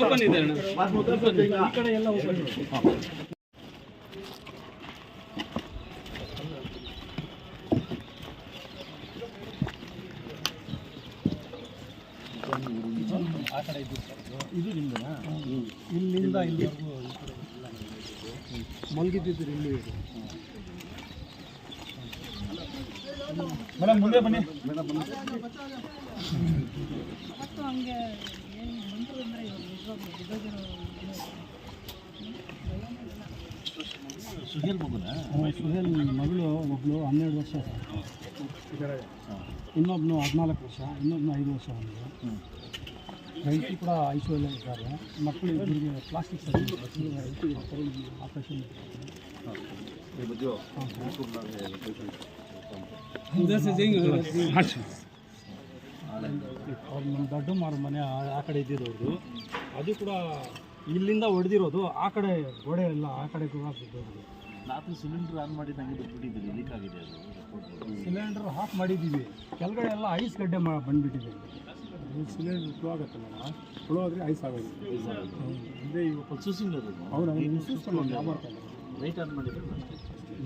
Open ಇದೆ ಆ ಕಡೆ ಇದು ನಿಮ್ಮದಾ? ಇಲ್ಲಿಂದ ಇಲ್ಲಿವರೆಗೂ ಈ ಕಡೆ ಎಲ್ಲ ಮಲಗಿದ್ದಿದ್ದು ಇಲ್ಲಿ ಇದೆ. ಮೇಡಮ್ ಮುಂದೆ ಬನ್ನಿ. ಮೇಡಮ್ ಬನ್ನಿ. ಸುಹೇಲ್ ಮಗುನಾ? ಸುಹೇಲ್ ಮಗಳು ಒಬ್ಬಳು 12 ವರ್ಷ, ಇನ್ನೊಬ್ಬನು 14 ವರ್ಷ, ಇನ್ನೊಬ್ಬನು 5 ವರ್ಷ ಬಂದಿದೆ. ರೈತರು ಕೂಡ ಐಶ್ವರ್ಯ ಇದ್ದಾರೆ. ಮಕ್ಕಳು ಇಬ್ಬರಿಗೆ ಪ್ಲಾಸ್ಟಿಕ್ ಸರ್ಜರಿ ಆಪರೇಷನ್. ಅವ್ರು ನಮ್ಮ ದೊಡ್ಡ ಮಾರ ಮನೆ ಆ ಕಡೆ ಇದ್ದಿರೋದು, ಅದು ಕೂಡ ಇಲ್ಲಿಂದ ಹೊಡೆದಿರೋದು. ಆ ಕಡೆ ಗೋಡೆ ಎಲ್ಲ ಆ ಕಡೆ ಕೂಡ ಬಿದ್ದೋದು. ರಾತ್ರಿ ಸಿಲಿಂಡರ್ ಆನ್ ಮಾಡಿ ನಂಗೆ ಬಿಟ್ಬಿಟ್ಟಿದ್ದೀರಿ, ಲೀಕ್ ಆಗಿದೆ. ಅದು ಸಿಲಿಂಡರ್ ಆಫ್ ಮಾಡಿದ್ದೀವಿ, ಕೆಳಗಡೆ ಎಲ್ಲ ಐಸ್ ಗಡ್ಡೆ ಬಂದುಬಿಟ್ಟಿದೆ. ಸಿಲಿಂಡರ್ ಫ್ಲೋ ಆಗುತ್ತಲ್ಲ, ಫ್ಲೋ ಆದರೆ ಐಸ್ ಆಗೋದು. ಅಂದರೆ ಇವಾಗ ಸೂಸಿಂಗ್ ಅದು ಲೈಟ್ ಆನ್ ಮಾಡಿದ್ರೆ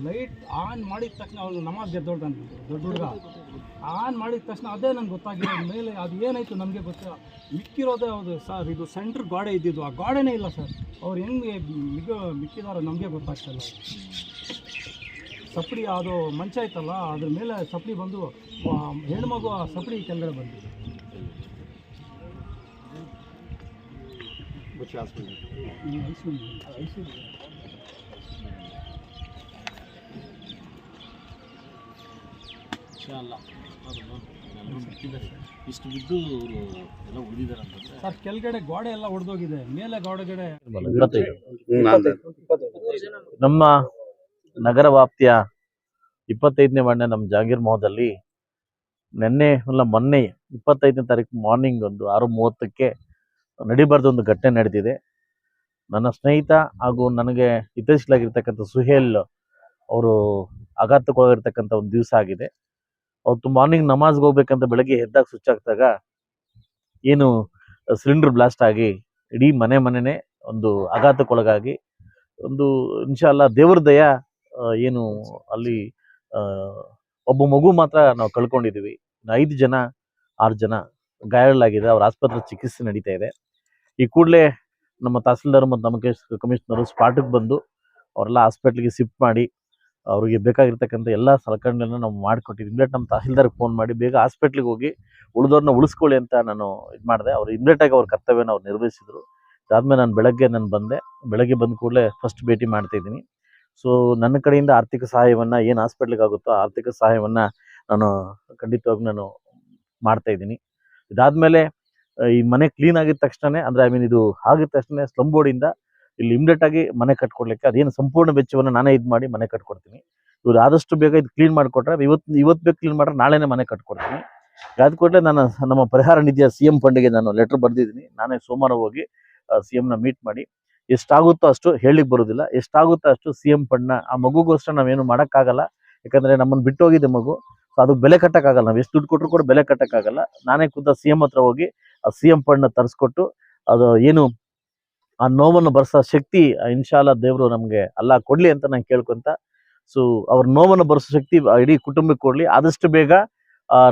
ಲೈಟ್ ಆನ್ ಮಾಡಿದ ತಕ್ಷಣ ಅವನು ನಮಾಜ್ ಗೆದ್ದೋಳ್ತಾನೆ ದೊಡ್ಡ ಹುಡುಗ. ಆನ್ ಮಾಡಿದ ತಕ್ಷಣ ಅದೇ ನನಗೆ ಗೊತ್ತಾಗಿರೋ ಮೇಲೆ ಅದು ಏನಾಯಿತು ನಮಗೆ ಗೊತ್ತಿಲ್ಲ. ಮಿಕ್ಕಿರೋದೇ ಹೌದು ಸರ್, ಇದು ಸೆಂಟ್ರ್ ಗೋಡೆ ಇದ್ದಿದ್ದು, ಆ ಗೋಡೆನೇ ಇಲ್ಲ ಸರ್. ಅವ್ರು ಹೆಂಗೆ ಮಿಕ್ಕಿದಾರೋ ನಮಗೆ ಗೊತ್ತಾಗ್ತಲ್ಲ. ಸಪಡಿ ಅದು ಮಂಚ ಇತ್ತಲ್ಲ, ಅದ್ರ ಮೇಲೆ ಸಪಡಿ ಬಂದು ಹೆಣ್ಮಗು ಆ ಸಪಡಿ ಕೆಳಗಡೆ ಬಂದಿದೆ. ಇಷ್ಟು ಬಿದ್ದು ಎಲ್ಲ ಉಳಿದಿದ್ದಾರೆ ಅಂತಂದ್ರೆ ಸರ್, ಕೆಳಗಡೆ ಗೋಡೆ ಎಲ್ಲ ಒಡೆದೋಗಿದೆ, ಮೇಲೆ ಗೋಡೆಗಡೆ. ನಮ್ಮ ನಗರ ವ್ಯಾಪ್ತಿಯ 25ನೇ ವಾರ್ಡ್ನ ನಮ್ಮ ಜಹಾಂಗೀರ್ ಮಹೋದಲ್ಲಿ ಮೊನ್ನೆ 25ನೇ ತಾರೀಕು ಮಾರ್ನಿಂಗ್ ಒಂದು 6:30ಕ್ಕೆ ನಡಿಬಾರ್ದು ಒಂದು ಘಟನೆ ನಡೆದಿದೆ. ನನ್ನ ಸ್ನೇಹಿತ ಹಾಗೂ ನನಗೆ ಹಿತೈಷಿಯಾಗಿರ್ತಕ್ಕಂಥ ಸುಹೇಲ್ ಅವರು ಆಘಾತಕ್ಕೊಳಗಿರ್ತಕ್ಕಂಥ ಒಂದು ದಿವಸ ಆಗಿದೆ. ಅವತ್ತು ಮಾರ್ನಿಂಗ್ ನಮಾಜ್ಗೆ ಹೋಗ್ಬೇಕಂತ ಬೆಳಗ್ಗೆ ಎದ್ದಾಗ ಸ್ವಿಚ್ ಆಗ್ತಾಗ ಏನು ಸಿಲಿಂಡರ್ ಬ್ಲಾಸ್ಟ್ ಆಗಿ ಇಡೀ ಮನೆನೇ ಒಂದು ಆಘಾತಕ್ಕೊಳಗಾಗಿ ಒಂದು ಇನ್ಶಾಲ್ಲ ದೇವ್ರ ದಯ ಏನು ಅಲ್ಲಿ ಒಬ್ಬ ಮಗು ಮಾತ್ರ ನಾವು ಕಳ್ಕೊಂಡಿದ್ದೀವಿ. 5 ಜನ 6 ಜನ ಗಾಯಾಳಾಗಿದೆ. ಅವ್ರ ಆಸ್ಪತ್ರೆ ಚಿಕಿತ್ಸೆ ನಡೀತಾ ಇದೆ. ಈ ಕೂಡಲೇ ನಮ್ಮ ತಹಸೀಲ್ದಾರ್ ಮತ್ತು ನಮ್ಮ ಕಮಿಷನರು ಸ್ಪಾಟಿಗೆ ಬಂದು ಅವರೆಲ್ಲ ಹಾಸ್ಪಿಟ್ಲಿಗೆ ಶಿಫ್ಟ್ ಮಾಡಿ ಅವ್ರಿಗೆ ಬೇಕಾಗಿರ್ತಕ್ಕಂಥ ಎಲ್ಲ ಸಲಕರಣೆಗಳನ್ನ ನಾವು ಮಾಡಿಕೊಟ್ಟಿದ್ವಿ. ಇಮ್ಮಿಡಿಯೇಟ್ ನಮ್ಮ ತಹಸೀಲ್ದಾರ್ಗೆ ಫೋನ್ ಮಾಡಿ ಬೇಗ ಹಾಸ್ಪಿಟ್ಲಿಗೆ ಹೋಗಿ ಉಳಿದವ್ರನ್ನ ಉಳಿಸ್ಕೊಳ್ಳಿ ಅಂತ ನಾನು ಇದು ಮಾಡಿದೆ. ಅವ್ರು ಇಮ್ಮಿಡಿಯೇಟಾಗಿ ಅವ್ರ ಕರ್ತವ್ಯನ ಅವ್ರು ನಿರ್ವಹಿಸಿದರು. ಅದಾದಮೇಲೆ ನಾನು ಬೆಳಗ್ಗೆ ಬೆಳಗ್ಗೆ ಬಂದ ಕೂಡಲೇ ಫಸ್ಟ್ ಭೇಟಿ ಮಾಡ್ತಾಯಿದ್ದೀನಿ. ಸೊ ನನ್ನ ಕಡೆಯಿಂದ ಆರ್ಥಿಕ ಸಹಾಯವನ್ನು ಏನು ಹಾಸ್ಪಿಟ್ಲಿಗೆ ಆಗುತ್ತೋ ಆ ಆರ್ಥಿಕ ಸಹಾಯವನ್ನು ನಾನು ಖಂಡಿತವಾಗಿ ನಾನು ಮಾಡ್ತಾಯಿದ್ದೀನಿ. ಇದಾದಮೇಲೆ ಈ ಮನೆ ಕ್ಲೀನ್ ಆಗಿದ ತಕ್ಷಣ ಅಂದರೆ ಇದು ಆಗಿದ ತಕ್ಷಣ ಸ್ಲಮ್ ಬೋರ್ಡಿಂದ ಇಲ್ಲಿ ಇಮ್ಮಿಡಿಯೇಟಾಗಿ ಮನೆ ಕಟ್ಕೊಡ್ಲಿಕ್ಕೆ ಅದೇನು ಸಂಪೂರ್ಣ ವೆಚ್ಚವನ್ನು ನಾನೇ ಇದು ಮಾಡಿ ಮನೆ ಕಟ್ಕೊಡ್ತೀನಿ. ಇವ್ರು ಆದಷ್ಟು ಬೇಗ ಇದು ಕ್ಲೀನ್ ಮಾಡಿಕೊಟ್ರೆ ಇವತ್ತು ಬೇಗ ಕ್ಲೀನ್ ಮಾಡ್ರೆ ನಾಳೆನೇ ಮನೆ ಕಟ್ಕೊಡ್ತೀನಿ. ಅದಾದ ಕೂಡಲೇ ನಾನು ನಮ್ಮ ಪರಿಹಾರ ನಿಧಿಯ CM ಫಂಡ್ಗೆ ನಾನು ಲೆಟ್ರ್ ಬರೆದಿದ್ದೀನಿ. ನಾನೇ ಸೋಮವಾರ ಹೋಗಿ CMನ ಮೀಟ್ ಮಾಡಿ ಎಷ್ಟಾಗುತ್ತೋ ಅಷ್ಟು ಹೇಳಲಿಕ್ಕೆ ಬರೋದಿಲ್ಲ, ಎಷ್ಟಾಗುತ್ತೋ ಅಷ್ಟು CM ಫಂಡ್ನ ಆ ಮಗುಗೋಸ್ಕರ ನಾವೇನು ಮಾಡೋಕ್ಕಾಗಲ್ಲ. ಯಾಕಂದರೆ ನಮ್ಮನ್ನು ಬಿಟ್ಟು ಹೋಗಿದೆ ಮಗು. ಸೊ ಅದಕ್ಕೆ ಬೆಲೆ ಕಟ್ಟೋಕ್ಕಾಗಲ್ಲ. ನಾವು ಎಷ್ಟು ದುಡ್ಡು ಕೊಟ್ಟರು ಕೂಡ ಬೆಲೆ ಕಟ್ಟೋಕ್ಕಾಗಲ್ಲ. ನಾನೇ ಖುದ್ದ CM ಹತ್ರ ಹೋಗಿ ಆ CM ಫಂಡ್ನ ತರಿಸ್ಕೊಟ್ಟು ಅದು ಏನು ಆ ನೋವನ್ನು ಬರ್ಸೋ ಶಕ್ತಿ ಇನ್ಶಾಲ್ಲ ದೇವರು ನಮಗೆ ಅಲ್ಲ ಕೊಡಲಿ ಅಂತ ನಾನು ಕೇಳ್ಕೊಂತ, ಸೊ ಅವ್ರ ನೋವನ್ನು ಬರ್ಸೋ ಶಕ್ತಿ ಇಡೀ ಕುಟುಂಬಕ್ಕೆ ಕೊಡಲಿ. ಆದಷ್ಟು ಬೇಗ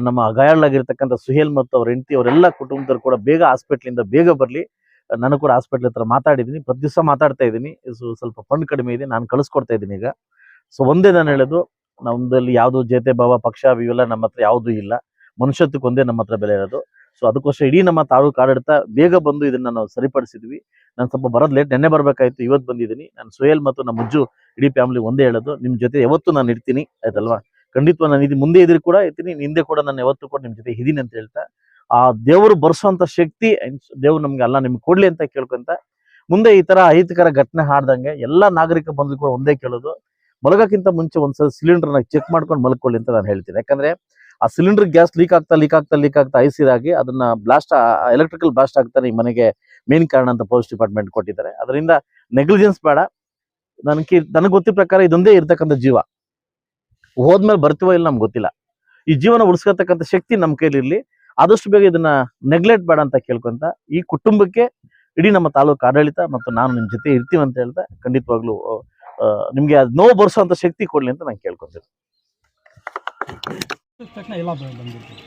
ನಮ್ಮ ಗಾಯಾಳಾಗಿರ್ತಕ್ಕಂಥ ಸುಹೇಲ್ ಮತ್ತು ಅವ್ರ ಹೆಂಡತಿ ಅವರೆಲ್ಲ ಕುಟುಂಬದವ್ರು ಕೂಡ ಬೇಗ ಹಾಸ್ಪಿಟ್ಲಿಂದ ಬೇಗ ಬರಲಿ. ನಾನು ಕೂಡ ಹಾಸ್ಪಿಟ್ಲ್ ಹತ್ರ ಮಾತಾಡಿದ್ದೀನಿ, ಪ್ರತಿ ದಿವಸ ಮಾತಾಡ್ತಾ ಇದ್ದೀನಿ. ಸ್ವಲ್ಪ ಫಂಡ್ ಕಡಿಮೆ ಇದೆ, ನಾನು ಕಳಿಸ್ಕೊಡ್ತಾ ಇದ್ದೀನಿ ಈಗ. ಸೊ ಒಂದೇ ನಾನು ಹೇಳೋದು, ನಮ್ಮದಲ್ಲಿ ಯಾವುದು ಜೇತೆ ಭಾವ ಪಕ್ಷ ಇವೆಲ್ಲ ನಮ್ಮ ಹತ್ರ ಯಾವುದೂ ಇಲ್ಲ. ಮನುಷ್ಯತ್ವಕ್ಕೆ ಒಂದೇ ನಮ್ಮ ಹತ್ರ ಬೆಲೆ ಇರೋದು. ಸೊ ಅದಕ್ಕೋಸ್ಕರ ಇಡೀ ನಮ್ಮ ತಾಲೂಕು ಆಡಳಿತ ಬೇಗ ಬಂದು ಇದನ್ನು ನಾವು ಸರಿಪಡಿಸಿದ್ವಿ. ನಾನು ಸ್ವಲ್ಪ ಬರೋದು ಲೇಟ್, ನೆನ್ನೆ ಬರಬೇಕಾಯ್ತು, ಇವತ್ತು ಬಂದಿದ್ದೀನಿ. ನಾನು ಸುಹೇಲ್ ಮತ್ತು ನಮ್ಮ ಮುಜ್ಜು ಇಡೀ ಫ್ಯಾಮಿಲಿ ಒಂದೇ ಹೇಳೋದು, ನಿಮ್ಮ ಜೊತೆ ಯಾವತ್ತೂ ನಾನು ಇರ್ತೀನಿ, ಆಯ್ತಲ್ವಾ? ಖಂಡಿತವಾಗಿ ನಾನು ಇದು ಮುಂದೆ ಇದ್ರೂ ಕೂಡ ಇರ್ತೀನಿ, ಹಿಂದೆ ಕೂಡ ನಾನು ಯಾವತ್ತೂ ಕೂಡ ನಿಮ್ಮ ಜೊತೆ ಇದೀನಿ ಅಂತ ಹೇಳ್ತಾ, ಆ ದೇವರು ಬರ್ಸೋಂಥ ಶಕ್ತಿ ದೇವ್ರು ನಮ್ಗೆ ಅಲ್ಲ ನಿಮ್ಗೆ ಕೊಡ್ಲಿ ಅಂತ ಕೇಳ್ಕೊಂತ, ಮುಂದೆ ಈ ತರ ಅಹಿತಕರ ಘಟನೆ ಆಡ್ದಂಗೆ ಎಲ್ಲ ನಾಗರಿಕ ಬಂದ್ರು ಕೂಡ ಒಂದೇ ಕೇಳೋದು, ಮಲಗಕ್ಕಿಂತ ಮುಂಚೆ ಒಂದ್ಸಲ ಸಿಲಿಂಡರ್ನ ಚೆಕ್ ಮಾಡ್ಕೊಂಡು ಮಲ್ಕೊಳ್ಳಿ ಅಂತ ನಾನು ಹೇಳ್ತೀನಿ. ಯಾಕಂದ್ರೆ ಆ ಸಿಲಿಂಡರ್ ಗ್ಯಾಸ್ ಲೀಕ್ ಆಗ್ತಾ ಐಸಿದಾಗಿ ಅದನ್ನ ಬ್ಲಾಸ್ಟ್ ಎಲೆಕ್ಟ್ರಿಕಲ್ ಬ್ಲಾಸ್ಟ್ ಆಗ್ತಾನೆ ಈ ಮನೆಗೆ ಮೇನ್ ಕಾರಣ ಅಂತ ಪೊಲೀಸ್ ಡಿಪಾರ್ಟ್ಮೆಂಟ್ ಕೊಟ್ಟಿದ್ದಾರೆ. ಅದರಿಂದ ನೆಗ್ಲಿಜೆನ್ಸ್ ಬೇಡ. ನನಗೆ ಗೊತ್ತಿದ್ದ ಪ್ರಕಾರ ಇದೊಂದೇ ಇರ್ತಕ್ಕಂಥ ಜೀವ, ಹೋದ್ಮೇಲೆ ಬರ್ತೀವೋ ಇಲ್ಲ ನಮ್ಗೆ ಗೊತ್ತಿಲ್ಲ. ಈ ಜೀವನ ಉಳಿಸ್ಕೊತಕ್ಕಂಥ ಶಕ್ತಿ ನಮ್ಮ ಕೈಲಿರಲಿ, ಆದಷ್ಟು ಬೇಗ ಇದನ್ನ ನೆಗ್ಲೆಕ್ಟ್ ಬೇಡ ಅಂತ ಕೇಳ್ಕೊಂತ ಈ ಕುಟುಂಬಕ್ಕೆ ಇಡೀ ನಮ್ಮ ತಾಲೂಕು ಆಡಳಿತ ಮತ್ತು ನಾನು ನಿಮ್ಮ ಜೊತೆ ಇರ್ತೀವಿ ಅಂತ ಹೇಳ್ತಾ ಖಂಡಿತವಾಗ್ಲೂ ನಿಮ್ಗೆ ಅದು ನೋವು ಬರ್ಸೋಂಥ ಶಕ್ತಿ ಕೊಡ್ಲಿ ಅಂತ ನಾನು ಕೇಳ್ಕೊಂತೀನಿ. ತಕ್ಷಣ ಎಲ್ಲ ಬಂದಿರ್ತೀವಿ.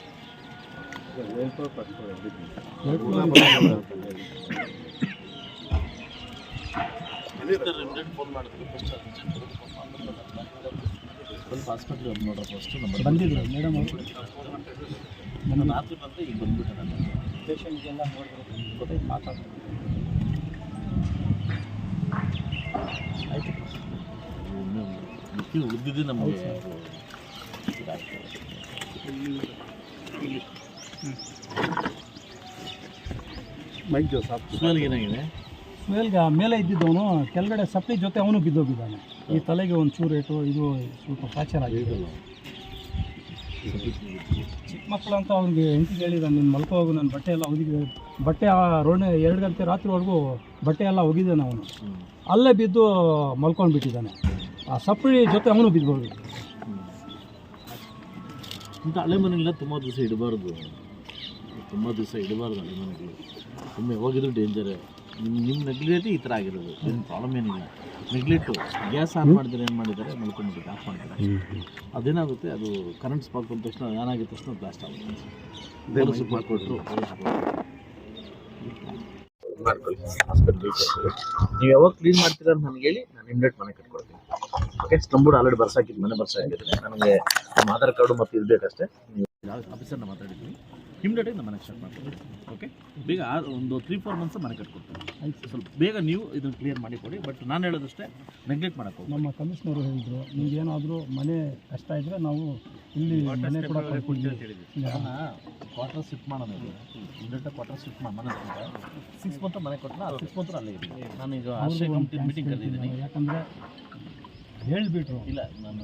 ಹಾಸ್ಪಿಟ್ಲ್ ನೋಡ್ರ ಫಸ್ಟ್ ನಂಬರ್ ಬಂದಿದ್ರು ಮೇಡಮ್ ರಾತ್ರಿ ಬಂದರೆ ಈಗ ಬಂದ್ಬಿಟ್ಟೆ ನಾನು ಪೇಷಂಟ್ಗೆಲ್ಲ ನೋಡಿದ್ರೆ ಮಾತಾಡ್ತಾರೆ. ಆಯ್ತು ಮಿಕ್ಕಿ ಉಳಿದಿದ್ದು ನಮಗೆ ಮೈಕ್ ಜೋಸಾಪ್ ಸುವೇಲ್ಗೆ ಏನಾಗಿದೆ? ಸುವೇಲ್ಗೆ ಮೇಲೆ ಇದ್ದಿದ್ದವನು ಕೆಳಗಡೆ ಸಪ್ಲಿ ಜೊತೆ ಅವನು ಬಿದ್ದೋಗಿದ್ದಾನೆ. ಈ ತಲೆಗೆ ಒಂದು ಚೂರು ಏಟು, ಇದು ಸ್ವಲ್ಪ ಫ್ರಾಕ್ಚರ್ ಆಗಿದೆ. ಚಿಕ್ಕ ಮಕ್ಕಳು ಅಂತ ಅವ್ನಿಗೆ ಹೆಂಡತಿಗೆ ಹೇಳಿದ, ನೀನು ಮಲ್ಕೋ ಹೋಗು, ನನ್ನ ಬಟ್ಟೆ ಎಲ್ಲ ಒಗಿದ, ಬಟ್ಟೆ ಆ ರೋಡ್ 2 ಗಂಟೆ ರಾತ್ರಿವರೆಗೂ ಬಟ್ಟೆ ಎಲ್ಲ ಒಗಿದಾನೆ ಅವನು. ಅಲ್ಲೇ ಬಿದ್ದು ಮಲ್ಕೊಂಡು ಬಿಟ್ಟಿದ್ದಾನೆ. ಆ ಸಪ್ಲಿ ಜೊತೆ ಅವನು ಬಿದ್ದೋಗಿ. ಇಂಥ ಹಳೆ ಮನೆಗೆಲ್ಲ ತುಂಬ ದಿವಸ ಇಡಬಾರ್ದು, ತುಂಬ ದಿವಸ ಇಡಬಾರ್ದು ಹಳೆ ಮನೆಗಳು. ಒಮ್ಮೆ ಹೋಗಿದ್ರು ಡೇಂಜರೇ. ನಿಮ್ಮ ನೆಗ್ಲೆಕ್ಟ್ ಈ ಥರ ಆಗಿರೋದು, ಏನು ಪ್ರಾಬ್ಲಮ್ ಏನಿಲ್ಲ. ನೆಗ್ಲೆಕ್ಟು ಗ್ಯಾಸ್ ಆನ್ ಮಾಡಿದ್ರೆ ಏನು ಮಾಡಿದ್ದಾರೆ, ಮಲ್ಕೊಂಡ್ಬಿಟ್ಟು ಆಫ್ ಮಾಡಿದ್ದಾರೆ. ಅದೇನಾಗುತ್ತೆ, ಅದು ಕರೆಂಟ್ ಸ್ಪಾರ್ಕ್ ಬಂದ ತಕ್ಷಣ ಏನಾಗಿದ್ದ ತಕ್ಷಣ ಬ್ಲಾಸ್ಟ್ ಆಗುತ್ತೆ. ಮಾಡಿಕೊಟ್ರು ನೀವು ಯಾವಾಗ ಕ್ಲೀನ್ ಮಾಡ್ತೀರಾ ಅಂತ ನನಗೆ ಹೇಳಿ, ನಾನು ಇಮಿಡಿಯೇಟ್ ಮನೆ ಕಟ್ಕೊಡ್ತೀನಿ. ಓಕೆ, ಸ್ಟಂಬೂಡ್ ಆಲ್ರೆಡಿ ಬರ್ಸಾಕಿದ್ದು, ಮನೆ ಬರ್ಸಾಕಿದ್ದೀನಿ. ನನಗೆ ನಮ್ಮ ಆಧಾರ್ ಕಾರ್ಡು ಮತ್ತು ಇರಬೇಕಷ್ಟೇ. ನೀವು ಆಫೀಸರ್ನ ಮಾತಾಡಿದ್ವಿ, ಇಮಿಡಿಯೇಟಾಗಿ ನಮ್ಮ ಮನೆಗೆ ಸ್ಟಾರ್ಟ್ ಮಾಡ್ತೀವಿ. ಓಕೆ, ಬೇಗ ಒಂದು 3-4 ಮಂತ್ಸ್ ಮನೆ ಕಟ್ಕೊಡ್ತೀನಿ. ಸ್ವಲ್ಪ ಬೇಗ ನೀವು ಇದನ್ನು ಕ್ಲಿಯರ್ ಮಾಡಿ ಕೊಡಿ. ಬಟ್ ನಾನು ಹೇಳೋದಷ್ಟೇ, ನೆಗ್ಲೆಕ್ಟ್ ಮಾಡೋಕ್ಕೆ ಹೋಗಿ. ನಮ್ಮ ಕಮಿಷನರು ಹೇಳಿದ್ರು, ನಿಮಗೇನಾದರೂ ಮನೆ ಕಷ್ಟ ಇದ್ದರೆ ನಾವು ಇಲ್ಲಿ ಮನೆ ಕೂಡ ಕಟ್ಕೊಡ್ತೀವಿ. ಕ್ವಾರ್ಟರ್ ಶಿಫ್ಟ್ ಮಾಡೋಣ, ಇಮಿಡಿಯೇಟಾಗಿ ಕ್ವಾರ್ಟರ್ ಶಿಫ್ಟ್ ಮಾಡಿ ಮನೆ 6 ಮಂತ್ ಮನೆ ಕೊಟ್ಟರೆ ಆ 6 ಮಂತ್ ಅಲ್ಲೇ ಇದ್ದೀನಿ. ನಾನೀಗ ಆಶ್ರಯ ಕಮಿಟಿ ಮೀಟಿಂಗ್ ಕರೆದಿದ್ದೀನಿ. ಯಾಕಂದರೆ ಹೇಳಿಬಿಟ್ರು. ಇಲ್ಲ, ನಾನು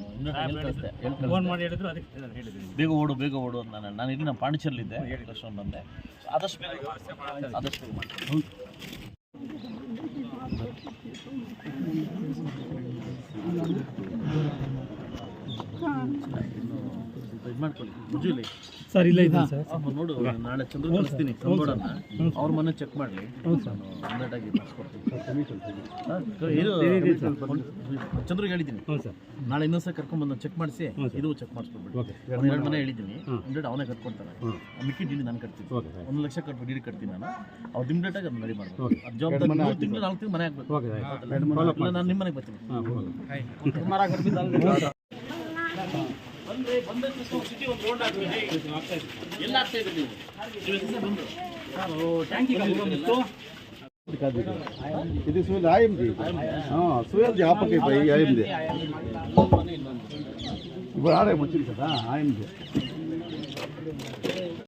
ಫೋನ್ ಮಾಡಿ ಹೇಳಿದ್ರು, ಅದಕ್ಕೆ ಹೇಳಿದ್ದೀನಿ ಬೇಗ ಓಡು ಅಂತ. ನಾನು ಇಲ್ಲಿ ನಮ್ಮ ಪಾಂಡಿಚೇರಿಲಿದ್ದೆ, ಕರ್ಕೊಂಡು ಬಂದೆ. ಆದಷ್ಟು ಬೇಗ ಮಾಡ್ತೀನಿ. ಇದು ಮಾಡ್ಕೊಳ್ಳಿ ಮುಜುಲಿ ಸರ್. ಇಲ್ಲ ಇದೆ ಸರ್. ನೋಡು, ನಾಳೆ ಚಂದ್ರ ಕಳಿಸ್ತೀನಿ ಸಂಬೋಡನ್ನ, ಅವ್ರ ಮನೆ ಚೆಕ್ ಮಾಡಲಿ. ನಾನು ಇಮಿಡಿಯೇಟಾಗಿ ಮಾಡಿಸ್ಕೊಡ್ತೀನಿ. ಚಂದ್ರಿಗೆ ಹೇಳಿದ್ದೀನಿ, ನಾಳೆ ಇನ್ನೊಂದ್ಸಲ ಕರ್ಕೊಂಡ್ಬಂದು ಚೆಕ್ ಮಾಡಿಸಿ, ಇದು ಚೆಕ್ ಮಾಡಿಸ್ಕೊಡ್ಬಿಟ್ಟು 2 ಮನೆ ಹೇಳಿದ್ದೀನಿ. ಇಮಿಡಿಯೇಟ್ ಅವನೇ ಕಟ್ಕೊಡ್ತಾನೆ. ಮಿಕ್ಕಿ ಡಿ ನಾನು ಕಟ್ತೀನಿ. 1 ಲಕ್ಷ ಕಟ್ಟು ಡಿ ಕಟ್ತೀನಿ ನಾನು. ಅವ್ರು ಇಮಿಡಿಯೇಟಾಗಿ ಅದನ್ನ ರೆಡಿ ಮಾಡ್ಬೇಕು. ಅದು ಜವಾಬ್ದಾರಿ 3 ತಿಂಗಳು 4 ತಿಂಗಳು ಮನೆ ಆಗ್ಬೇಕು. ನಾನು ನಿಮ್ಮ ಮನೆಗೆ ಬರ್ತೀನಿ. ಸಿಟಿ ಒಂದು ರೋಡ್ ಎಲ್ಲ ಆಗ್ತಾ ಇದೆ. ನೀವು ಟ್ಯಾಂಕಿ ఇది సువేల్ ఆయంది సువేల్ జాపకి పై ఆయంది ఇప్పుడు ఆడే వచ్చింది కదా ఆయంది